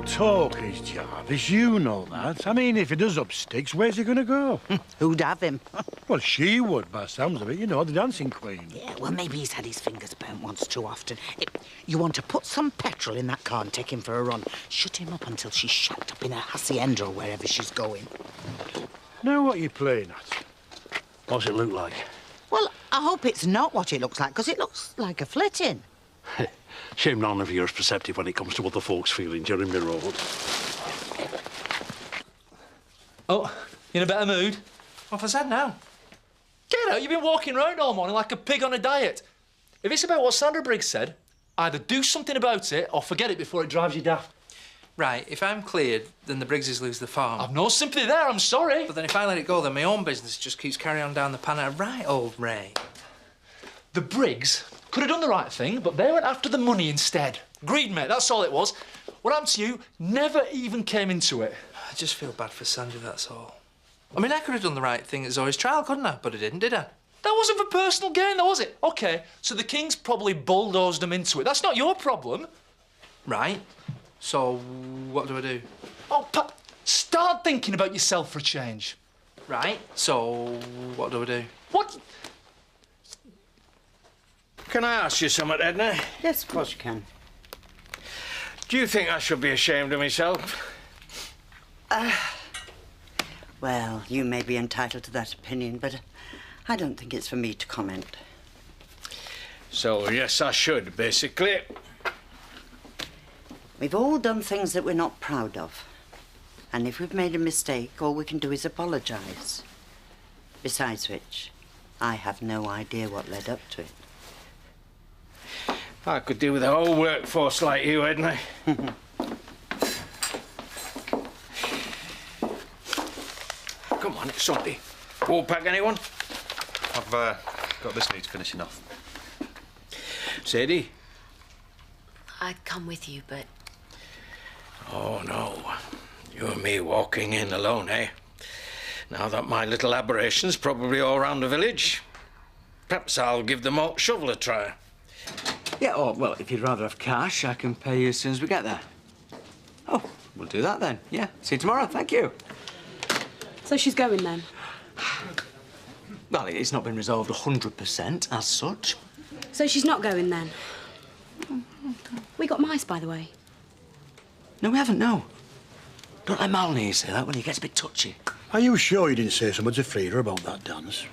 talk is, Jarvis. You know that. I mean, if he does up sticks, where's he going to go? Who'd have him? Well, she would, by the sounds of it. You know, the dancing queen. Yeah, well, maybe he's had his fingers burnt once too often. You want to put some petrol in that car and take him for a run. Shut him up until she's shacked up in her hacienda or wherever she's going. Now what are you playing at? What's it look like? Well, I hope it's not what it looks like, because it looks like a flitting. Shame none of you's perceptive when it comes to other folks' feelings during the road. Oh, you in a better mood? What have I said now? Get out, you've been walking around all morning like a pig on a diet. If it's about what Sandra Briggs said, either do something about it or forget it before it drives you daft. Right, if I'm cleared, then the Briggses lose the farm. I've no sympathy there, I'm sorry. But then if I let it go, then my own business just keeps carrying on down the pan. Right, old Ray? The Briggs could have done the right thing, but they went after the money instead. Greed, mate, that's all it was. What happened to you never even came into it. I just feel bad for Sandra, that's all. I mean, I could have done the right thing at Zoe's trial, couldn't I? But I didn't, did I? That wasn't for personal gain, though, was it? OK, so the Kings probably bulldozed them into it. That's not your problem. Right. So, what do I do? Oh, Pat, start thinking about yourself for a change. Right. So, what do I do? What? Can I ask you something, Edna? Yes, of course you can. Do you think I should be ashamed of myself? Well, you may be entitled to that opinion, but I don't think it's for me to comment. So, yes, I should, basically. We've all done things that we're not proud of. And if we've made a mistake, all we can do is apologise. Besides which, I have no idea what led up to it. I could do with a whole workforce like you, Edna. Come on, it's something. Wool pack, anyone? I've got this needs finishing off. Sadie? I'd come with you, but... Oh, no. You and me walking in alone, eh? Now that my little aberration's probably all round the village, perhaps I'll give the malt shovel a try. Yeah, oh, well, if you'd rather have cash, I can pay you as soon as we get there. Oh, we'll do that then. Yeah, see you tomorrow. Thank you. So she's going then? Well, it's not been resolved 100% as such. So she's not going then? We got mice, by the way. No, we haven't, no. Don't let Malney say that when he gets a bit touchy. Are you sure you didn't say something to Frida about that dance?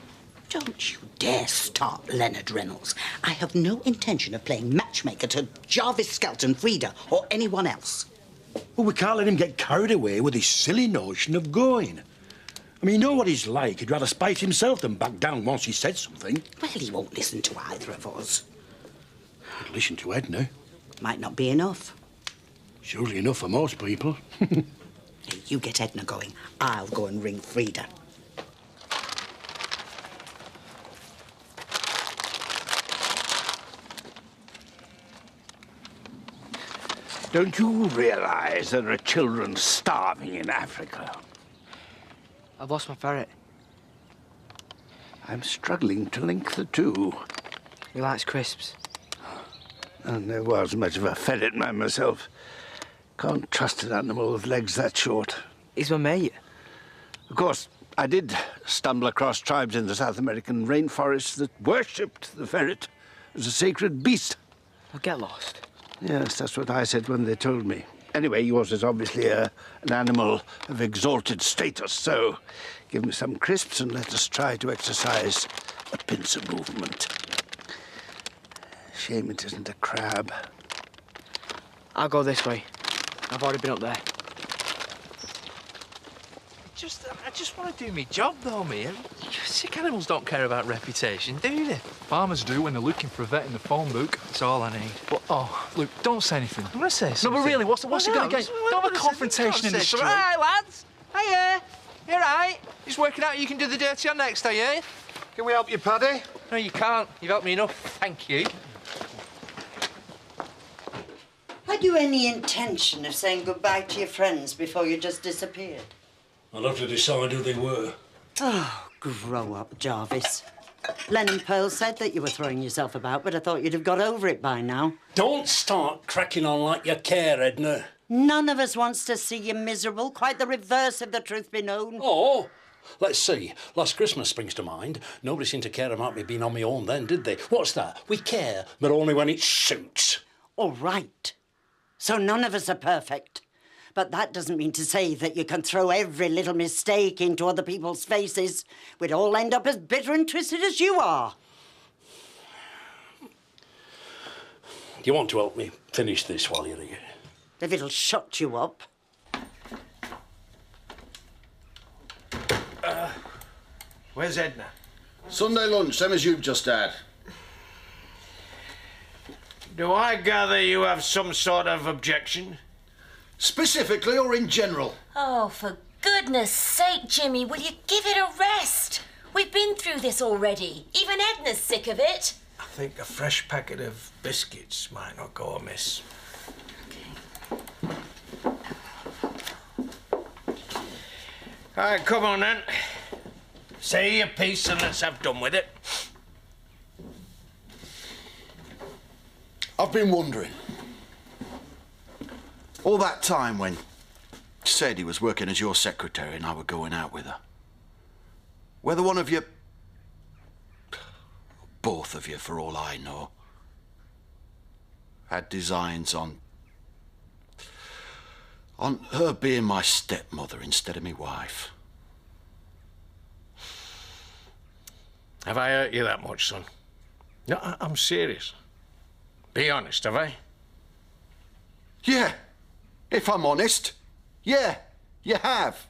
Don't you dare start Leonard Reynolds. I have no intention of playing matchmaker to Jarvis Skelton, Frida, or anyone else. Well, we can't let him get carried away with his silly notion of going. I mean, you know what he's like. He'd rather spite himself than back down once he said something. Well, he won't listen to either of us. He'd listen to Edna. Might not be enough. It's usually enough for most people. Hey, you get Edna going. I'll go and ring Frida. Don't you realise there are children starving in Africa? I've lost my ferret. I'm struggling to link the two. He likes crisps. And there was much of a ferret man myself. Can't trust an animal with legs that short. He's my mate. Of course, I did stumble across tribes in the South American rainforests that worshipped the ferret as a sacred beast. I'll get lost. Yes, that's what I said when they told me. Anyway, yours is obviously an animal of exalted status, so give me some crisps and let us try to exercise a pincer movement. Shame it isn't a crab. I'll go this way. I've already been up there. I just want to do my job, though, mate. Sick animals don't care about reputation, do they? Farmers do when they're looking for a vet in the phone book. That's all I need. But, oh, Luke, don't say anything. I'm going to say something. No, but really, what's it going to get? Don't have a confrontation in the street. Hi, lads. Hiya. You all right? Just working out you can do the dirty on next, are you? Can we help you, Paddy? No, you can't. You've helped me enough. Thank you. Had you any intention of saying goodbye to your friends before you just disappeared? I'll have to decide who they were. Oh, grow up, Jarvis. Lennon Pearl said that you were throwing yourself about, but I thought you'd have got over it by now. Don't start cracking on like you care, Edna. None of us wants to see you miserable. Quite the reverse, if the truth be known. Oh, let's see. Last Christmas springs to mind. Nobody seemed to care about me being on my own then, did they? What's that? We care, but only when it suits. All right. So none of us are perfect. But that doesn't mean to say that you can throw every little mistake into other people's faces. We'd all end up as bitter and twisted as you are. You want to help me finish this while you're here? If it'll shut you up. Where's Edna? Sunday lunch, same as you've just had. Do I gather you have some sort of objection? Specifically or in general? Oh, for goodness sake, Jimmy, will you give it a rest? We've been through this already. Even Edna's sick of it. I think a fresh packet of biscuits might not go amiss. All right, come on then. Say your piece and let's have done with it. I've been wondering. All that time when Sadie was working as your secretary and I were going out with her, whether one of you, both of you for all I know, had designs on her being my stepmother instead of my wife. Have I hurt you that much, son? No, I'm serious. Be honest, have I? Yeah, if I'm honest. Yeah, you have.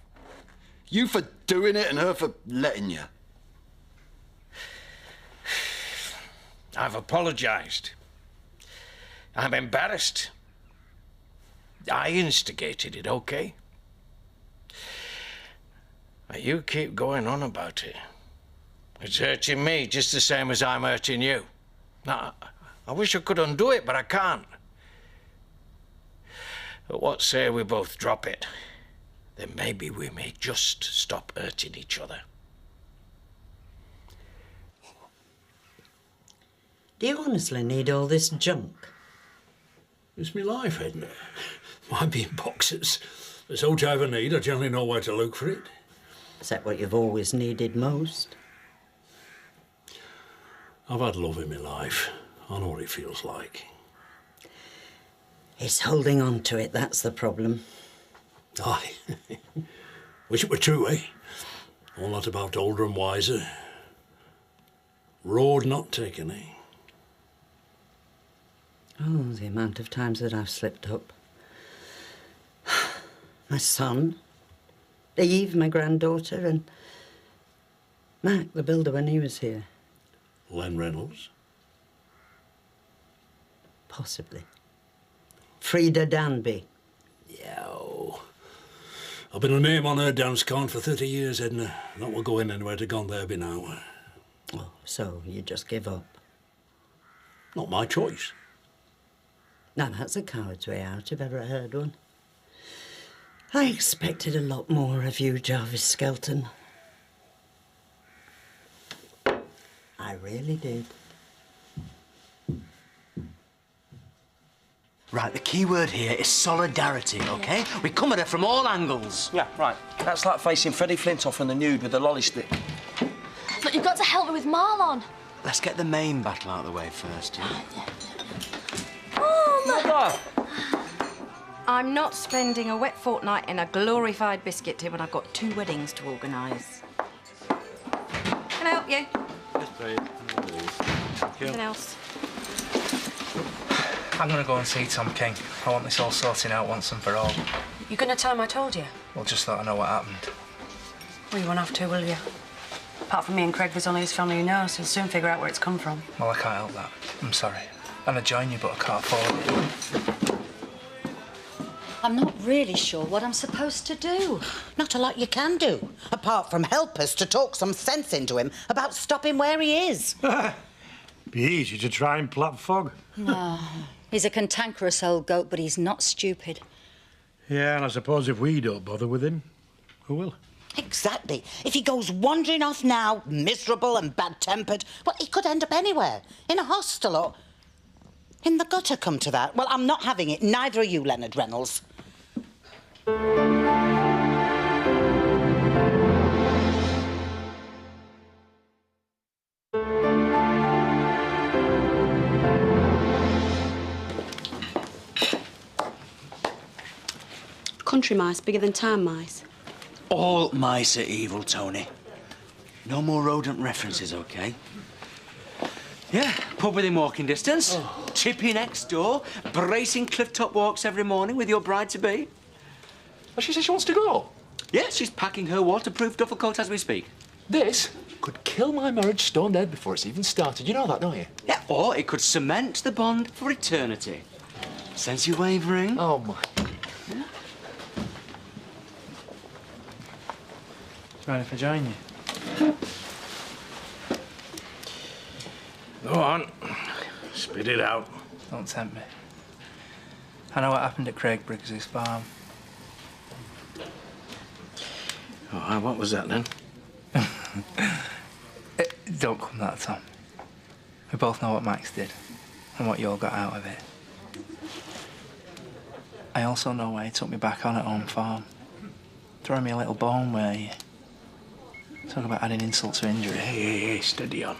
You for doing it and her for letting you. I've apologised. I'm embarrassed. I instigated it, OK? But you keep going on about it. It's hurting me just the same as I'm hurting you. Now, I wish I could undo it, but I can't. But what say we both drop it? Then maybe we may just stop hurting each other. Do you honestly need all this junk? It's my life, Edna. Might be in boxes. But so I ever need, I generally know where to look for it. Is that what you've always needed most? I've had love in my life. I know what it feels like. It's holding on to it, that's the problem. Aye. Wish it were true, eh? All that about older and wiser. Road not taken, eh? Oh, the amount of times that I've slipped up. My son, Eve, my granddaughter, and Mac, the builder, when he was here. Len Reynolds? Possibly. Frida Danby. Yow. I've been a name on her dance con for 30 years, Edna. Not will go in anywhere to gone there be now. Oh, so you just give up? Not my choice. Now, that's a coward's way out, if ever I heard one. I expected a lot more of you, Jarvis Skelton. I really did. Right, the key word here is solidarity, OK? We come at her from all angles. Yeah, right. That's like facing Freddie Flintoff in the nude with the lolly stick. Look, you've got to help me with Marlon. Let's get the main battle out of the way first, yeah? Oh, look. I'm not spending a wet fortnight in a glorified biscuit tin when I've got 2 weddings to organise. Can I help you? Yes, please. Anything else? I'm going to go and see Tom King. I want this all sorting out once and for all. You're going to tell him I told you? Well, just thought I know what happened. Well, you won't have to, will you? Apart from me and Craig, there's only his family who knows. He'll soon figure out where it's come from. Well, I can't help that. I'm sorry. And I join you, but I can't afford it. I'm not really sure what I'm supposed to do. Not a lot you can do, apart from help us to talk some sense into him about stopping where he is. Be easy to try and plot fog. No. He's a cantankerous old goat, but he's not stupid. Yeah, and I suppose if we don't bother with him, who will? Exactly. If he goes wandering off now, miserable and bad-tempered, well, he could end up anywhere. In a hostel or in the gutter, come to that. Well, I'm not having it. Neither are you, Leonard Reynolds. Country mice bigger than town mice. All mice are evil, Tony. No more rodent references, OK? Yeah, pub within walking distance. Chippy next door. Bracing cliff-top walks every morning with your bride-to-be. Oh, she says she wants to go? Yeah, she's packing her waterproof duffel coat as we speak. This could kill my marriage stone dead before it's even started. You know that, don't you? Yeah, or it could cement the bond for eternity. Sense you wavering? Oh, my... Yeah. Right if I join you? Go on. Spit it out. Don't tempt me. I know what happened at Craig Briggs's farm. Oh, what was that then? Don't come that, Tom. We both know what Max did and what you all got out of it. I also know why he took me back on at home farm. Throwing me a little bone where you... Talk about adding insult to injury. Hey, steady on.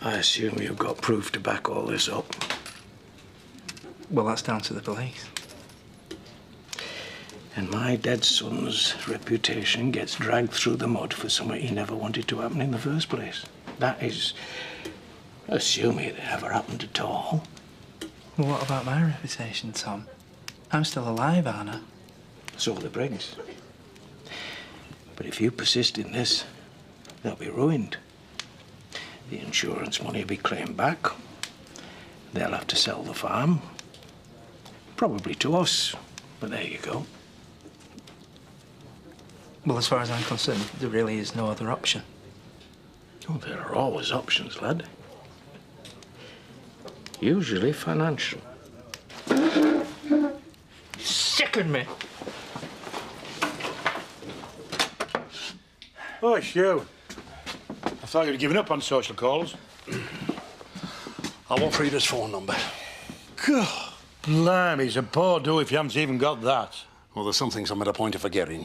I assume you've got proof to back all this up. Well, that's down to the police. And my dead son's reputation gets dragged through the mud for something he never wanted to happen in the first place. That is, assuming it ever happened at all. Well, what about my reputation, Tom? I'm still alive, aren't I? So are the Briggs. But if you persist in this, they'll be ruined. The insurance money will be claimed back. They'll have to sell the farm. Probably to us, but there you go. Well, as far as I'm concerned, there really is no other option. Oh, there are always options, lad. Usually financial. Sicken me! Oh, it's you. I thought you'd given up on social calls. I want Frida's phone number. God, blimey, he's a poor do if you haven't even got that. Well, there's some things I'm at a point of forgetting.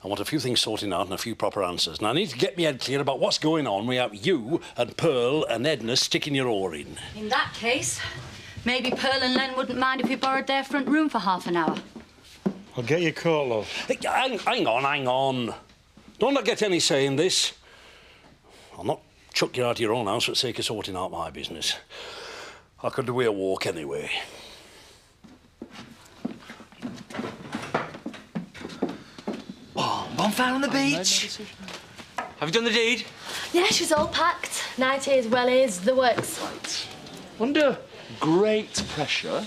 I want a few things sorting out and a few proper answers. And I need to get my head clear about what's going on without you and Pearl and Edna sticking your oar in. In that case, maybe Pearl and Len wouldn't mind if we borrowed their front room for half an hour. I'll get your coat, love. Hey, hang on. Don't I get any say in this? I'll not chuck you out of your own house for the sake of sorting out my business. I could do with a walk anyway. Oh, bonfire on the beach. Have you done the deed? Yeah, she's all packed. 90s, wellies, the works. Right. Under great pressure,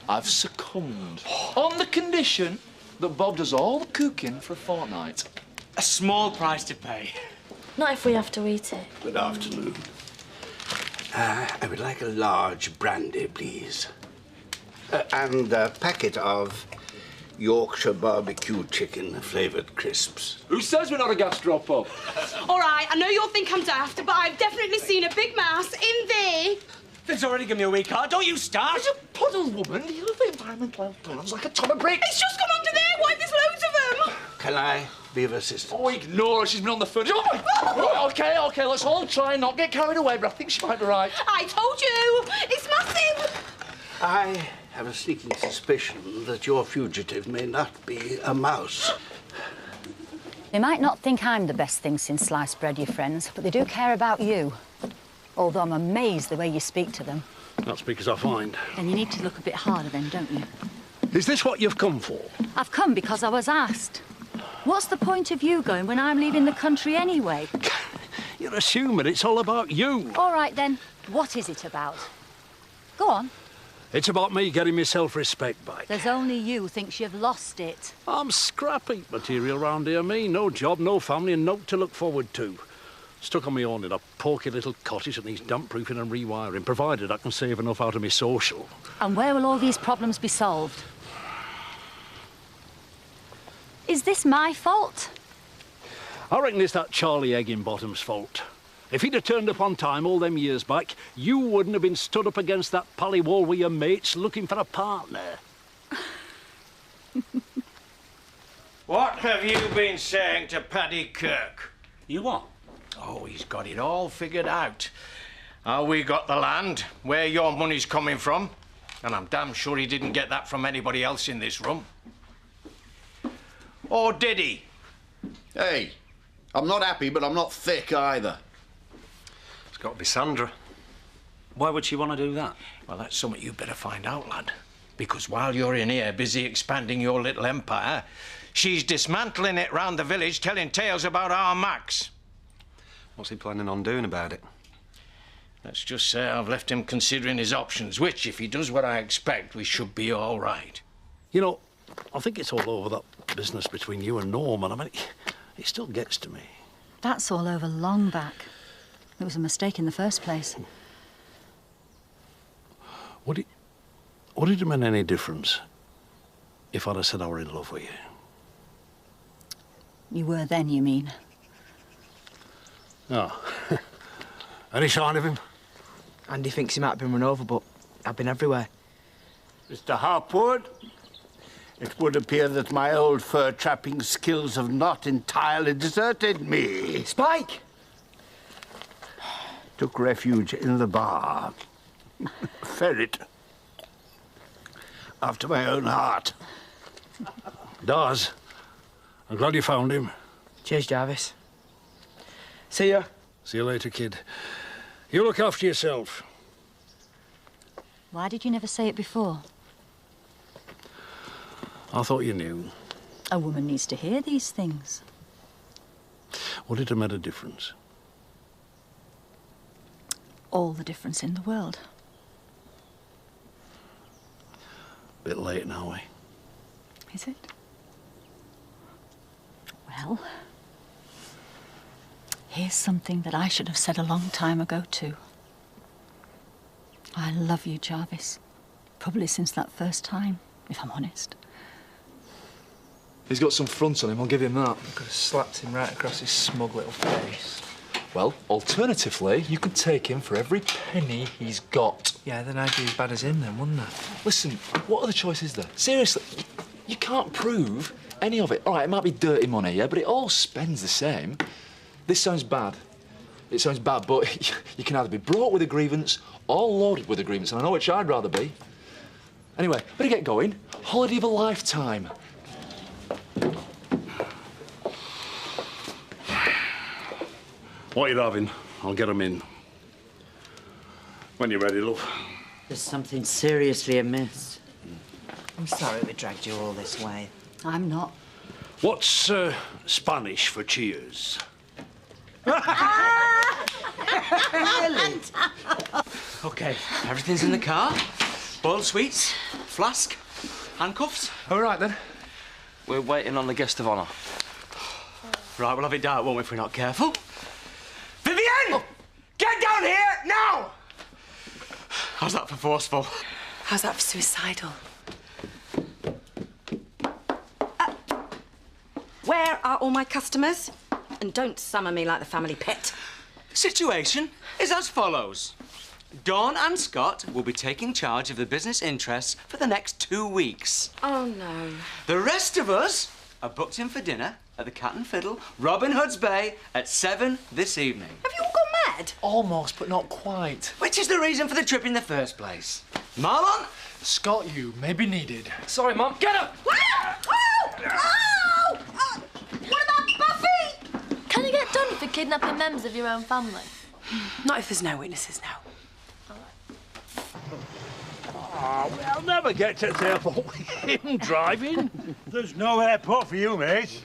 I've succumbed. On the condition that Bob does all the cooking for a fortnight. A small price to pay. Not if we have to eat it. Good afternoon. I would like a large brandy, please. And a packet of Yorkshire barbecue chicken flavoured crisps. Who says we're not a gastro pub? All right, I know you'll think I'm daft, but I've definitely seen a big mouse in there. It's already given me a week card. Don't you start. As a puddle woman, you love environmental plans like a ton of bricks. It's just gone under there. Why, there's loads of them. Can I be of assistance? Oh, ignore her. She's been on the footage. Oh, my... Right, OK, let's all try and not get carried away, but I think she might be right. I told you. It's massive. I have a sneaking suspicion that your fugitive may not be a mouse. They might not think I'm the best thing since sliced bread, your friends, but they do care about you. Although I'm amazed the way you speak to them. That's because I find. And you need to look a bit harder then, don't you? Is this what you've come for? I've come because I was asked. What's the point of you going when I'm leaving the country anyway? You're assuming it's all about you. All right, then. What is it about? Go on. It's about me getting my self-respect back. There's only you thinks you've lost it. I'm scrappy material round here, me. No job, no family, and no to look forward to. Stuck on my own in a porky little cottage that needs damp-proofing and rewiring, provided I can save enough out of my social. And where will all these problems be solved? Is this my fault? I reckon it's that Charlie Egginbottom's fault. If he'd have turned up on time all them years back, you wouldn't have been stood up against that pally wall with your mates looking for a partner. What have you been saying to Paddy Kirk? You what? Oh, he's got it all figured out. How we got the land, where your money's coming from, and I'm damn sure he didn't get that from anybody else in this room. Or did he? Hey, I'm not happy, but I'm not thick either. It's got to be Sandra. Why would she want to do that? Well, that's something you better find out, lad. Because while you're in here busy expanding your little empire, she's dismantling it round the village, telling tales about our Max. What's he planning on doing about it? Let's just say I've left him considering his options, which, if he does what I expect, we should be all right. You know, I think it's all over that business between you and Norman. I mean, it still gets to me. That's all over long back. It was a mistake in the first place. Would it have made any difference if I'd have said I were in love with you? You were then, you mean? Oh. Any sign of him? Andy thinks he might have been run over, but I've been everywhere. Mr. Harpwood, it would appear that my old fur-trapping skills have not entirely deserted me. Spike! Took refuge in the bar. Ferret. After my own heart. Daz, I'm glad you found him. Cheers, Jarvis. See ya. See you later, kid. You look after yourself. Why did you never say it before? I thought you knew. A woman needs to hear these things. Would it have made a difference? All the difference in the world. Bit late now, eh? Is it? Well, here's something that I should have said a long time ago, too. I love you, Jarvis. Probably since that first time, if I'm honest. He's got some front on him, I'll give him that. Could have slapped him right across his smug little face. Well, alternatively, you could take him for every penny he's got. Yeah, then I'd be as bad as him then, wouldn't I? Listen, what other choice is there? Seriously, you can't prove any of it. All right, it might be dirty money, yeah, but it all spends the same. This sounds bad. It sounds bad, but you can either be brought with a grievance or loaded with a grievance, and I know which I'd rather be. Anyway, better get going. Holiday of a lifetime. What you having? I'll get 'em in. When you're ready, love. There's something seriously amiss. I'm sorry we dragged you all this way. I'm not. What's Spanish for cheers? OK, everything's in the car. Boiled sweets, flask, handcuffs. All right, then. We're waiting on the guest of honour. Right, we'll have it dark, won't we, if we're not careful? Vivienne! Get down here, now! How's that for forceful? How's that for suicidal? Where are all my customers? And don't summon me like the family pet. The situation is as follows. Dawn and Scott will be taking charge of the business interests for the next 2 weeks. Oh, no. The rest of us are booked in for dinner at the Cat and Fiddle, Robin Hood's Bay, at 7 this evening. Have you all gone mad? Almost, but not quite. Which is the reason for the trip in the first place. Marlon? Scott, you may be needed. Sorry, Mum. Get up! What about Buffy? Can you get done for kidnapping members of your own family? Not if there's no witnesses now. Oh, we'll never get to the airport with him driving. There's no airport for you, mate.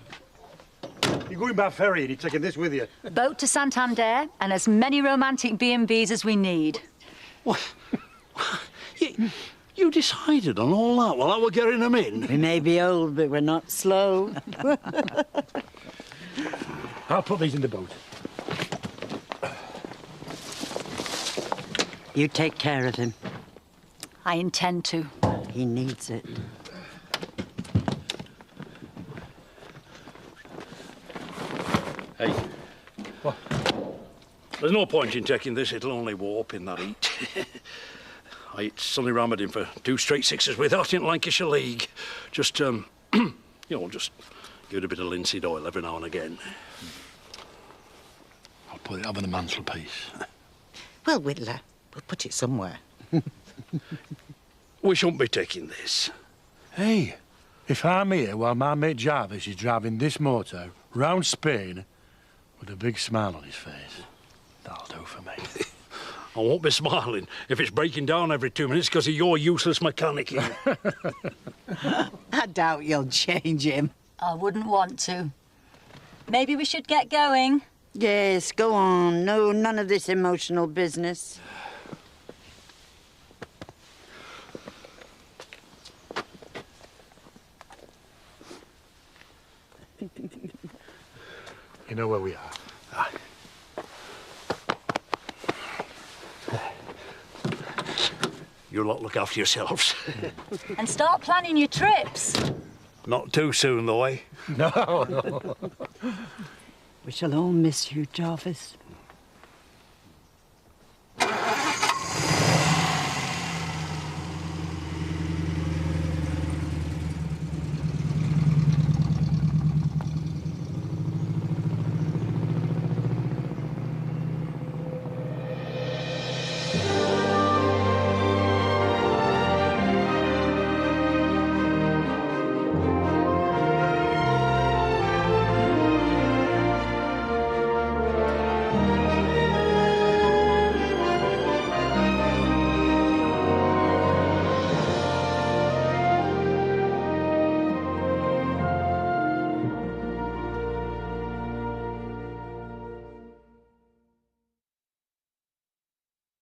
You're going by ferry and you're taking this with you. Boat to Santander and as many romantic B&Bs as we need. What? You decided on all that while I were getting them in? We may be old, but we're not slow. I'll put these in the boat. You take care of him. I intend to. He needs it. Hey. What? There's no point in taking this. It'll only warp in that heat. I ate Sonny Ramadan for 2 straight sixes without in Lancashire League. Just, you know, just give it a bit of linseed oil every now and again. I'll put it up on the mantelpiece. Well, Whittler, we'll put it somewhere. We shouldn't be taking this. Hey, if I'm here while my mate Jarvis is driving this motor round Spain with a big smile on his face, that'll do for me. I won't be smiling if it's breaking down every 2 minutes because of your useless mechanicking. I doubt you'll change him. I wouldn't want to. Maybe we should get going. Yes, go on. No, none of this emotional business. You know where we are? Aye. You lot look after yourselves. And start planning your trips. Not too soon, though, eh? No. We shall all miss you, Jarvis.